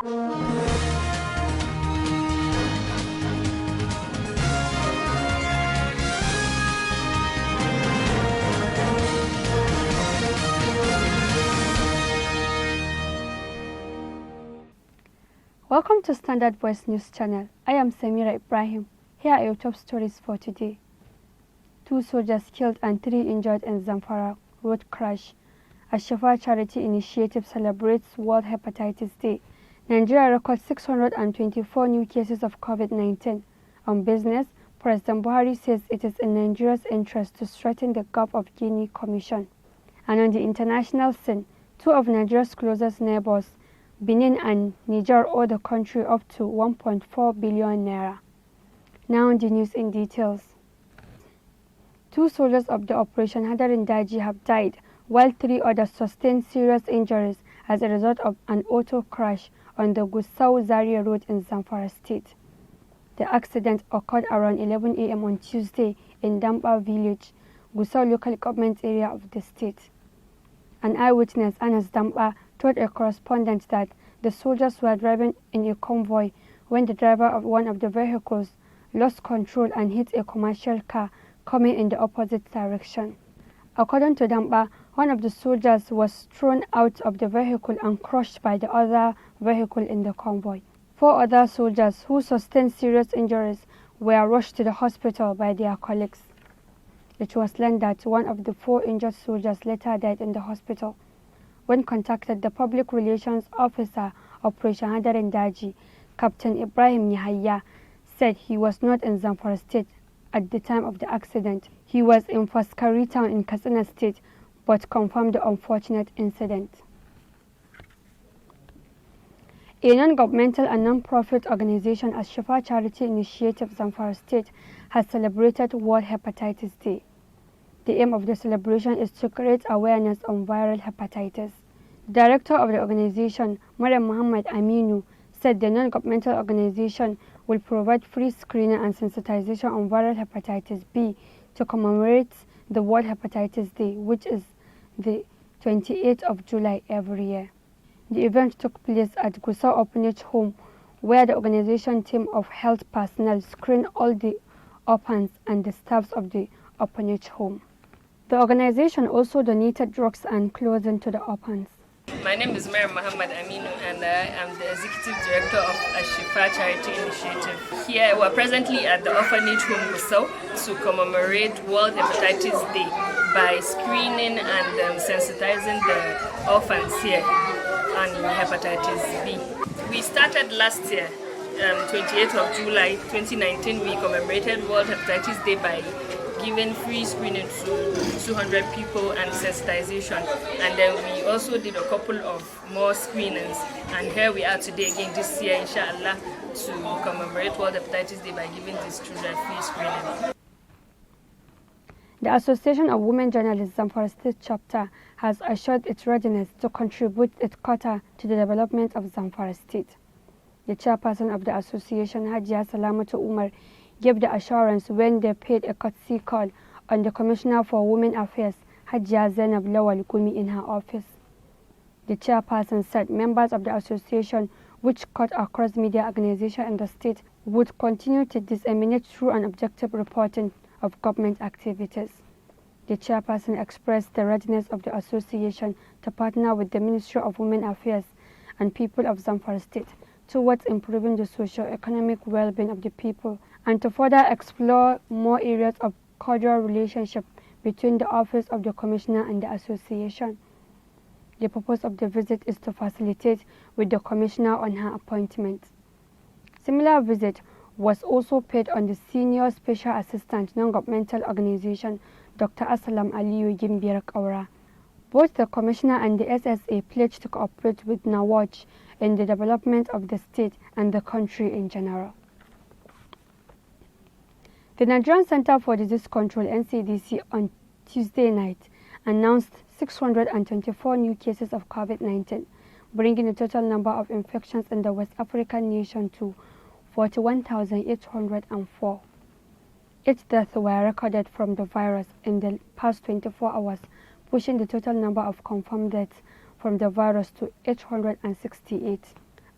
Welcome to Standard Voice News Channel. I am Samira Ibrahim. Here are your top stories for today. 2 soldiers killed and 3 injured in Zamfara road crash. Ashfa Charity Initiative celebrates World Hepatitis Day. Nigeria records 624 new cases of COVID-19. On business, President Buhari says it is in Nigeria's interest to strengthen the Gulf of Guinea Commission. And on the international scene, 2 of Nigeria's closest neighbors, Benin and Niger, owe the country up to 1.4 billion naira. Now the news in details. 2 soldiers of the Operation Hadarin Daji have died, while 3 others sustained serious injuries as a result of an auto crash on the Gusau-Zaria road in Zamfara state. The accident occurred around 11 a.m. on Tuesday in Damba village, Gusau local government area of the state. An eyewitness, Anas Damba, told a correspondent that the soldiers were driving in a convoy when the driver of one of the vehicles lost control and hit a commercial car coming in the opposite direction. According to Damba, one of the soldiers was thrown out of the vehicle and crushed by the other vehicle in the convoy. 4 other soldiers who sustained serious injuries were rushed to the hospital by their colleagues. It was learned that one of the 4 injured soldiers later died in the hospital. When contacted, the public relations officer Operation Hadarin Daji, Captain Ibrahim Yahaya, said he was not in Zamfara state at the time of the accident. He was in Faskari town in Katsina state, but confirmed the unfortunate incident. A non-governmental and non-profit organization, Ashfa Charity Initiative Zamfara State, has celebrated World Hepatitis Day. The aim of the celebration is to create awareness on viral hepatitis. Director of the organization, Maryam Muhammad Aminu, said the non-governmental organization will provide free screening and sensitization on viral hepatitis B to commemorate the World Hepatitis Day, which is the 28th of July every year. The event took place at Gusau Orphanage Home, where the organization team of health personnel screened all the orphans and the staffs of the orphanage home. The organization also donated drugs and clothing to the orphans. My name is Maryam Muhammad Aminu, and I am the Executive Director of Ashfa Charity Initiative. Here we're presently at the Orphanage Home Gusau to commemorate World Hepatitis Day by screening and sensitizing the orphans here on Hepatitis B. We started last year, 28th of July 2019, we commemorated World Hepatitis Day by giving free screening to 200 people and sensitization, and then we also did a couple of more screenings, and here we are today again this year, inshallah, to commemorate World Hepatitis Day by giving these children free screening. The Association of Women Journalists Zamfara State Chapter has assured its readiness to contribute its quota to the development of Zamfara State. The chairperson of the association, Hajia Salamatu Umar, gave the assurance when they paid a courtesy call on the Commissioner for Women Affairs, Hajia Zainab Lawal Gumi, in her office. The chairperson said members of the association, which cut across media organizations in the state, would continue to disseminate true and objective reporting of government activities. The chairperson expressed the readiness of the association to partner with the Ministry of Women Affairs and people of Zamfara State towards improving the socio-economic well-being of the people, and to further explore more areas of cordial relationship between the Office of the Commissioner and the Association. The purpose of the visit is to facilitate with the Commissioner on her appointment. Similar visit was also paid on the Senior Special Assistant Non-Governmental Organization, Dr. Asalam Aliyu Gimbir Kaura. Both the Commissioner and the SSA pledged to cooperate with NAWAJ in the development of the state and the country in general. The Nigerian Center for Disease Control, NCDC, on Tuesday night announced 624 new cases of COVID-19, bringing the total number of infections in the West African nation to 41,804. 8 deaths were recorded from the virus in the past 24 hours, pushing the total number of confirmed deaths from the virus to 868.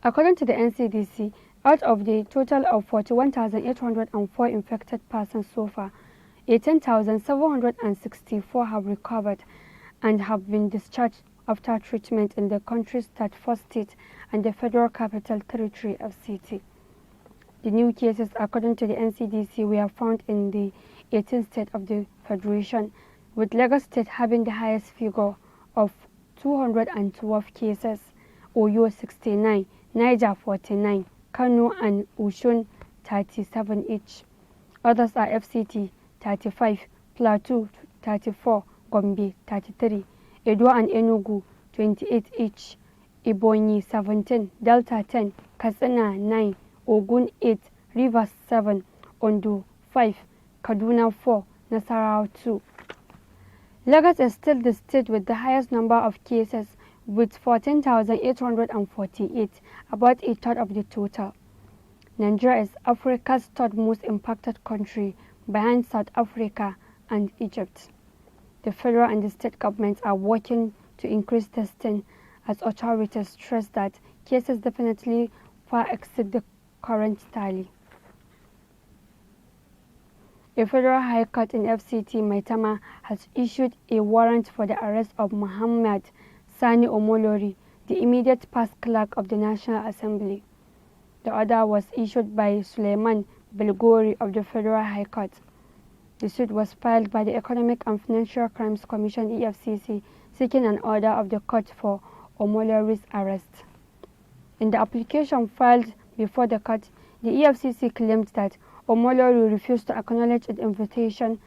According to the NCDC, out of the total of 41,804 infected persons so far, 18,764 have recovered and have been discharged after treatment in the country's 31st state and the Federal Capital Territory (FCT). The new cases, according to the NCDC, were found in the 18th state of the Federation, with Lagos State having the highest figure of 212 cases, Oyo 69, Niger 49, Kano and Osun 37 each. Others are FCT 35, Plateau 34, Gombe 33, Edo and Enugu 28 each, Ebonyi 17, Delta 10, Katsina 9, Ogun 8, Rivers 7, Ondo 5, Kaduna 4, Nasarawa 2. Lagos is still the state with the highest number of cases, with 14,848, about a third of the total. Nigeria is Africa's third most impacted country, behind South Africa and Egypt. The federal and the state governments are working to increase testing, as authorities stress that cases definitely far exceed the current tally. A federal high court in FCT Maitama has issued a warrant for the arrest of Muhammad Sani Omolori, the immediate past clerk of the National Assembly. The order was issued by Suleiman Belgori of the Federal High Court. The suit was filed by the Economic and Financial Crimes Commission (EFCC), seeking an order of the court for Omolori's arrest. In the application filed before the court, the EFCC claimed that Omolori refused to acknowledge its invitation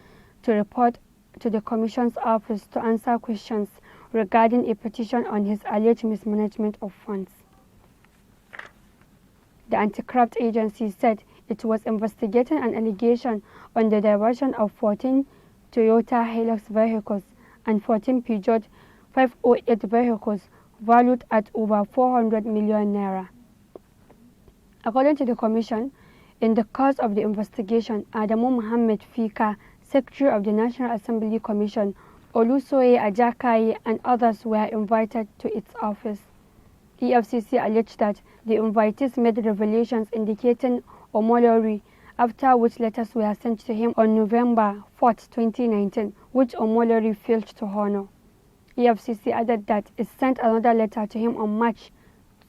to report to the Commission's office to answer questions regarding a petition on his alleged mismanagement of funds. The Anti-Corruption Agency said it was investigating an allegation on the diversion of 14 Toyota Hilux vehicles and 14 Peugeot 508 vehicles valued at over 400 million naira. According to the Commission, in the course of the investigation, Adamu Muhammad Fika, Secretary of the National Assembly Commission, Olusoye Ajakaye and others were invited to its office. The EFCC alleged that the invitees made revelations indicating Omolori, after which letters were sent to him on November 4, 2019, which Omolori failed to honor. EFCC added that it sent another letter to him on March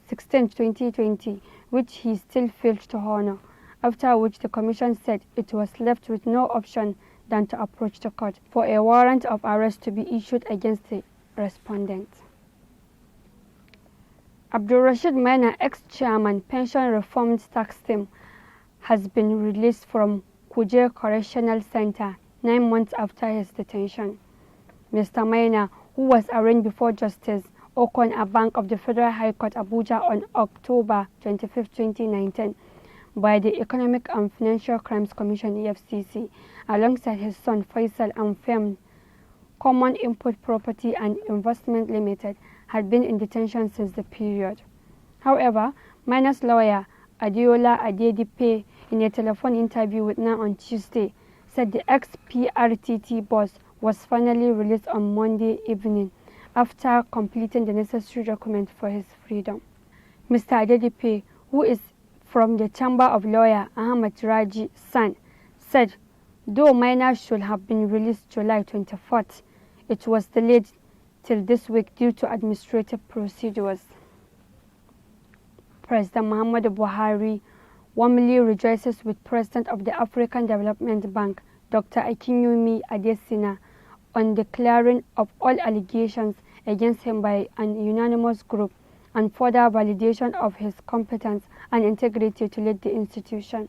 16, 2020, which he still failed to honor, after which the Commission said it was left with no option than to approach the court for a warrant of arrest to be issued against the respondent. Abdul Rashid Maina, ex-chairman, Pension Reform Tax Team, has been released from Kuje Correctional Center 9 months after his detention. Mr. Maina, who was arraigned before Justice Okon Abank of the Federal High Court Abuja on October 25, 2019, by the Economic and Financial Crimes Commission (EFCC), alongside his son Faisal and firm Common Input Property and Investment Limited, had been in detention since the period. However, Maina's lawyer Adeola Adedipe, in a telephone interview with NAN on Tuesday, said the ex-PRTT boss was finally released on Monday evening after completing the necessary document for his freedom. Mr. Adedipe, who is from the Chamber of Lawyer Ahmad Raji San, said though Maina should have been released July 24th, it was delayed till this week due to administrative procedures. President Muhammadu Buhari warmly rejoices with President of the African Development Bank, Dr. Akinwumi Adesina, on the clearing of all allegations against him by an unanimous group and further validation of his competence and integrity to lead the institution.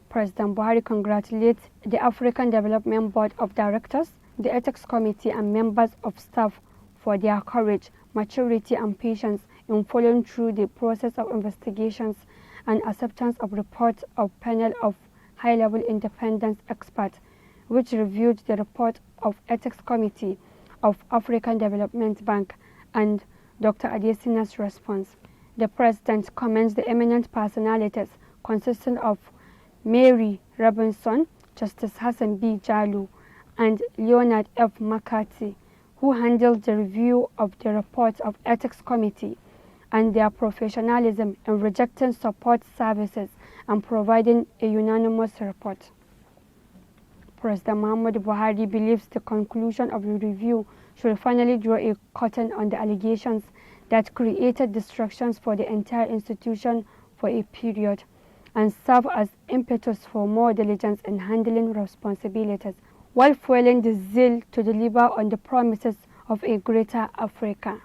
President Buhari congratulates the African Development Board of Directors, the Ethics Committee and members of staff for their courage, maturity and patience in following through the process of investigations and acceptance of reports of panel of high-level independent experts, which reviewed the report of Ethics Committee of African Development Bank and Dr. Adesina's response. The President commends the eminent personalities consisting of Mary Robinson, Justice Hassan B. Jalu, and Leonard F. McCarthy, who handled the review of the reports of Ethics Committee, and their professionalism in rejecting support services and providing a unanimous report. President Muhammadu Buhari believes the conclusion of the review should finally draw a curtain on the allegations that created distractions for the entire institution for a period and serve as impetus for more diligence in handling responsibilities while fueling the zeal to deliver on the promises of a greater Africa.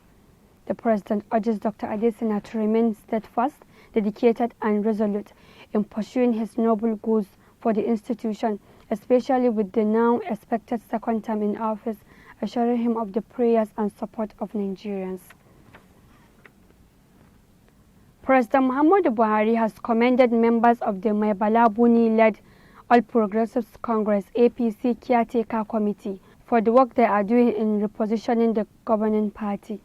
The President urges Dr. Adesina to remain steadfast, dedicated and resolute in pursuing his noble goals for the institution, especially with the now expected second term in office, assuring him of the prayers and support of Nigerians. President Muhammadu Buhari has commended members of the Maibala Buni-led All Progressives Congress APC Caretaker Committee for the work they are doing in repositioning the governing party.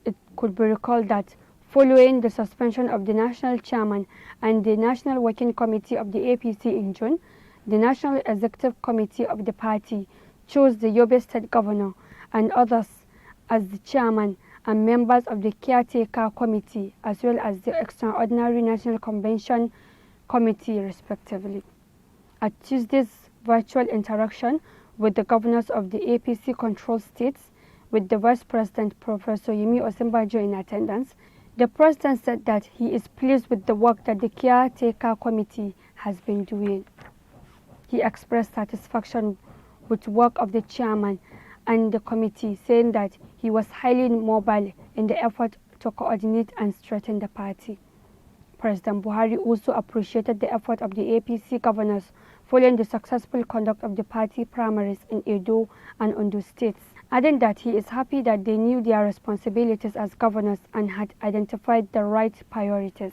It could be recalled that following the suspension of the National Chairman and the National Working Committee of the APC in June, the National Executive Committee of the party chose the Yobe State Governor and others as the chairman and members of the Caretaker Committee, as well as the Extraordinary National Convention Committee, respectively. At Tuesday's virtual interaction with the governors of the APC-controlled states, with the Vice President, Professor Yemi Osinbajo, in attendance, the President said that he is pleased with the work that the Caretaker Committee has been doing. He expressed satisfaction with the work of the chairman and the committee, saying that he was highly mobile in the effort to coordinate and strengthen the party. President Buhari also appreciated the effort of the APC governors following the successful conduct of the party primaries in Edo and Ondo states, adding that he is happy that they knew their responsibilities as governors and had identified the right priorities.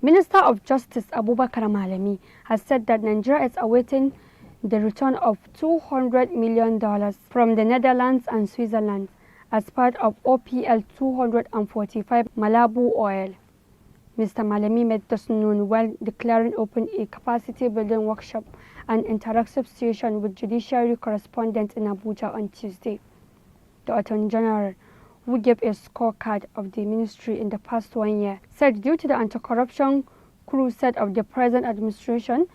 Minister of Justice Abubakar Malami has said that Nigeria is awaiting the return of $200 million from the Netherlands and Switzerland as part of OPL 245 Malabu oil. Mr. Malami made this known while declaring open a capacity building workshop and interactive session with judiciary correspondents in Abuja on Tuesday. The Attorney General, who gave a scorecard of the ministry in the past 1 year, said due to the anti-corruption crusade of the present administration,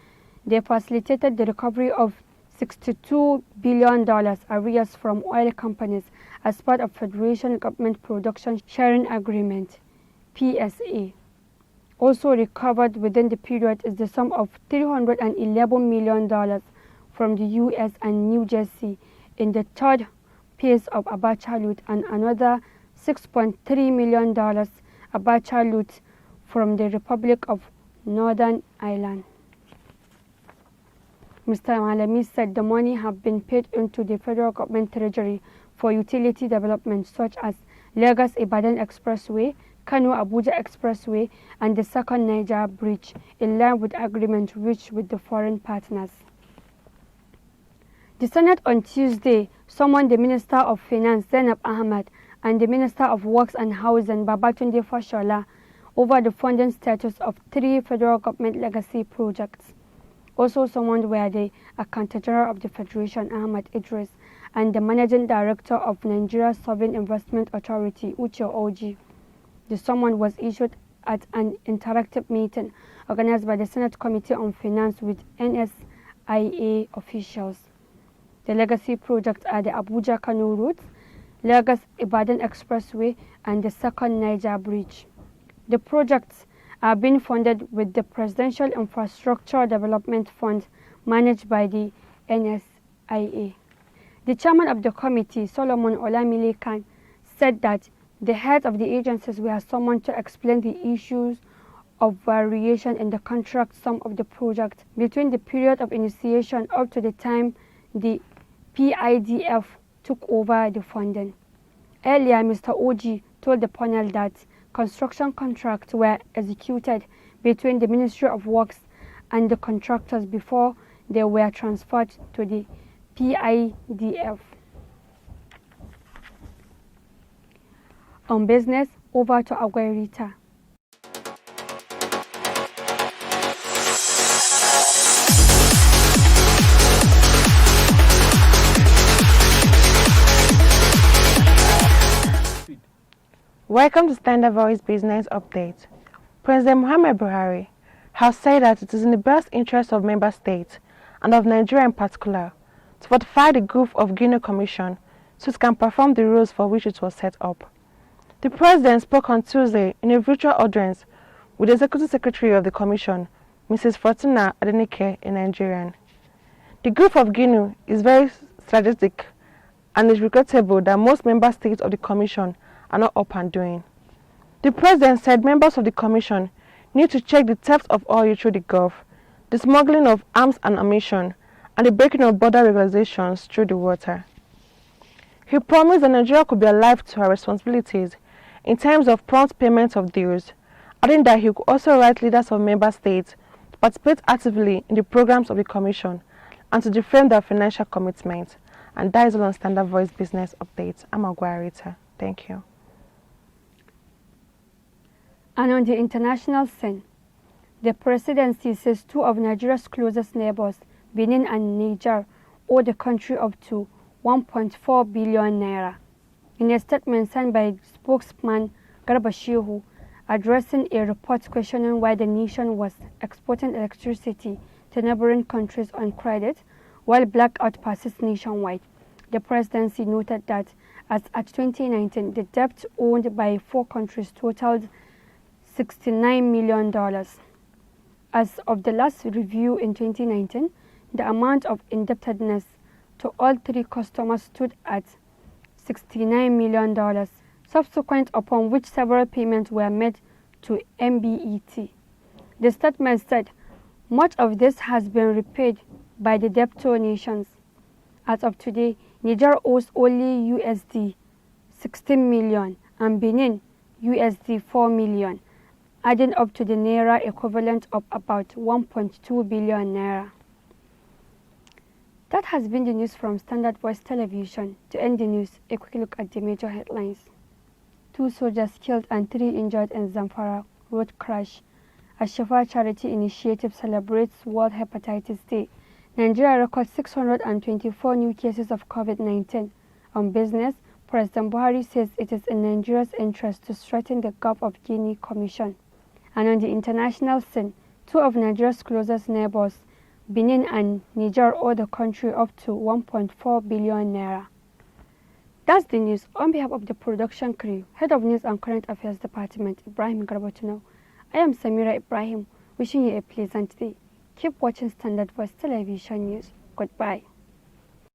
they facilitated the recovery of $62 billion arrears from oil companies as part of Federation Government Production Sharing Agreement, PSA. Also recovered within the period is the sum of $311 million from the US and New Jersey in the third phase of Abacha loot and another $6.3 million Abacha loot from the Republic of Northern Ireland. Mr. Malami said the money have been paid into the federal government treasury for utility development such as Lagos-Ibadan Expressway, Kano-Abuja Expressway, and the second Niger Bridge, in line with agreement reached with the foreign partners. The Senate on Tuesday summoned the Minister of Finance, Zainab Ahmed, and the Minister of Works and Housing, Babatunde Fashola, over the funding status of 3 federal government legacy projects. Also summoned were the Accountant General of the Federation, Ahmad Idris, and the Managing Director of Nigeria Sovereign Investment Authority, Uche Oji. The summons was issued at an interactive meeting organized by the Senate Committee on Finance with NSIA officials. The legacy projects are the Abuja-Kano route, Lagos-Ibadan Expressway, and the second Niger Bridge. The projects are being funded with the Presidential Infrastructure Development Fund managed by the NSIA. The chairman of the committee, Solomon Olamilekan, said that the heads of the agencies were summoned to explain the issues of variation in the contract sum of the project between the period of initiation up to the time the PIDF took over the funding. Earlier, Mr. Oji told the panel that construction contracts were executed between the Ministry of Works and the contractors before they were transferred to the PIDF. On business, over to Aguirita. Welcome to Standard Voice Business Update. President Muhammad Buhari has said that it is in the best interest of member states and of Nigeria in particular to fortify the Gulf of Guinea Commission so it can perform the roles for which it was set up. The President spoke on Tuesday in a virtual audience with the Executive Secretary of the Commission, Mrs. Fortuna Adenike, in Nigerian. The Gulf of Guinea is very strategic and it's regrettable that most member states of the Commission are not up and doing. The President said members of the Commission need to check the theft of oil through the Gulf, the smuggling of arms and ammunition, and the breaking of border regulations through the water. He promised that Nigeria could be alive to her responsibilities in terms of prompt payment of dues, adding that he could also write leaders of member states to participate actively in the programs of the Commission and to defend their financial commitments. And that is all on Standard Voice Business Updates. I'm Agwarita. Thank you. And on the international scene, the presidency says two of Nigeria's closest neighbors, Benin and Niger, owe the country up to 1.4 billion naira. In a statement signed by spokesman Garba Shehu, addressing a report questioning why the nation was exporting electricity to neighboring countries on credit, while blackout persists nationwide, the presidency noted that as at 2019, the debt owed by four countries totaled $69 million. As of the last review in 2019, the amount of indebtedness to all three customers stood at $69 million, subsequent upon which several payments were made to MBET. The statement said, much of this has been repaid by the debtor nations. As of today, Niger owes only USD 16 million and Benin USD 4 million. Adding up to the naira equivalent of about 1.2 billion naira. That has been the news from Standard Voice Television. To end the news, a quick look at the major headlines. 2 soldiers killed and 3 injured in Zamfara road crash. As Svtv charity initiative celebrates World Hepatitis Day, Nigeria records 624 new cases of COVID-19. On business, President Buhari says it is in Nigeria's interest to strengthen the Gulf of Guinea Commission. And on the international scene, 2 of Nigeria's closest neighbors, Benin and Niger, owe the country up to 1.4 billion naira. That's the news. On behalf of the production crew, Head of News and Current Affairs Department, Ibrahim Garbatino, I am Samira Ibrahim, wishing you a pleasant day. Keep watching Standard Voice Television News. Goodbye.